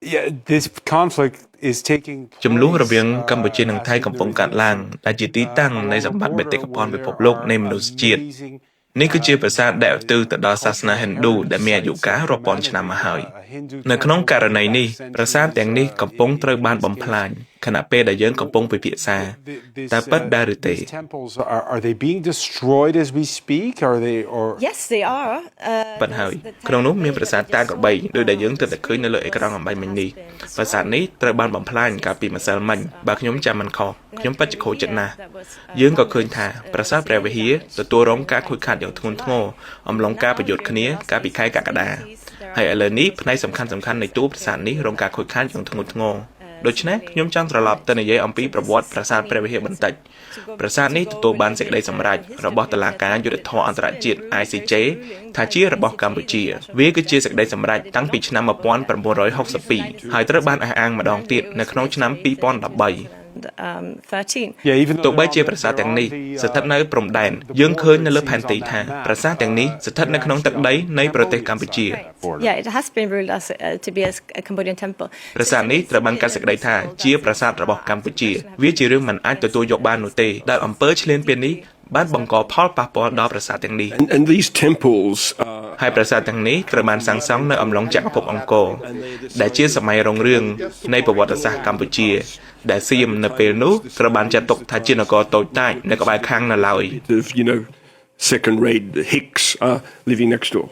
Yeah, this conflict is taking ចំនួនរ place វាងកម្ពុជានិងថៃ as កំពុងកាត់ there's ឡើងដែលជាទីតាំងនៃ along សម្ the បត្តិបេតិក border ភណ្ឌ where ពិភព there លោក are នៃមនុស្សជាតិ amazing នេះគឺជាប្រាសាទដែលឧទ្ទិសទៅដល់សាសនា cultural Hindu ដែលមានអាយុ heritage កាល sites រាប់ពាន់ for ឆ្នាំមកហើយ humanity. A Hindu នៅក្នុង temple ករណី dating នេះ back ប្រាសាទទាំង centuries នេះកំពុងត្រូវបាន in បំ this ផ្លាញ case. ខណៈពេលដែលយើងកំពុងពិភាក្សា This, តើពិតដែរឬទេ these temples are they being destroyed as we speak? Are they or Yes, they are. ប៉ិនហើយក្នុងនោះមានប្រាសាទតាក្របីដោយដែលយើងទើបតែឃើញនៅលើអេក្រង់អំបញ្ញមិញនេះប្រាសាទនេះត្រូវបានបំផ្លាញកាលពីម្សិលមិញបើខ្ញុំចាំមិនខុសខ្ញុំពិតជាខូចចិត្តណាស់យើងក៏ឃើញថាប្រាសាទព្រះវិហារទទួលរងការខូចខាតយ៉ាងធ្ងន់ធ្ងរអំឡុងការប្រយុទ្ធគ្នាកាលពីខែកក្កដាហើយឥឡូវនេះផ្នែកសំខាន់នៃតួប្រាសាទនេះរងការខូចខាតយ៉ាងធ្ងន់ធ្ងរដូច្នេះខ្ញុំចង់ត្រឡប់ទៅនិយាយអំពីប្រវត្តិប្រាសាទព្រះវិហារបន្តិចប្រាសាទនេះទទួលបានសេចក្តីសម្រេចរបស់តុលាការយុត្តិធម៌អន្តរជាតិ ICJ ថាជារបស់កម្ពុជាវាគឺជាសេចក្តីសម្រេចតាំងពីឆ្នាំ1962ហើយត្រូវបានអះអាងម្ដងទៀតនៅក្នុងឆ្នាំ2013 13. yeah, even ទោះបីជាប្រាសាទទាំងនេះស្ថិតនៅព្រំដែនយើងឃើញនៅលើផែនទីថាប្រាសាទទាំងនេះស្ថិតនៅក្នុងទឹកដីនៃប្រទេសកម្ពុជា Yeah, it has been ruled as to be a Cambodian temple. ប្រាសាទនេះត្រូវបានកាត់សេចក្តីថាជាប្រាសាទរបស់កម្ពុជាវាជារឿងមិនអាចទទួលយកបាននោះទេដែលអំពើឈ្លានពាននេះបានបង្កផលប៉ះពាល់ដល់ប្រាសាទទាំងនេះ And these temples ហើយប្រាសាទទាំងនេះត្រូវបានសាងសង់នៅអំឡុងចក្រភពអង្គរដែលជាសម័យរុងរឿងនៃប្រវត្តិសាស្ត្រកម្ពុជាដែលសៀមនៅពេលនោះត្រូវបានចាត់ទុកថាជានគរតូចតាចនៅក្បែរខាងនៅឡើយ of, second-rate Hicks living next door.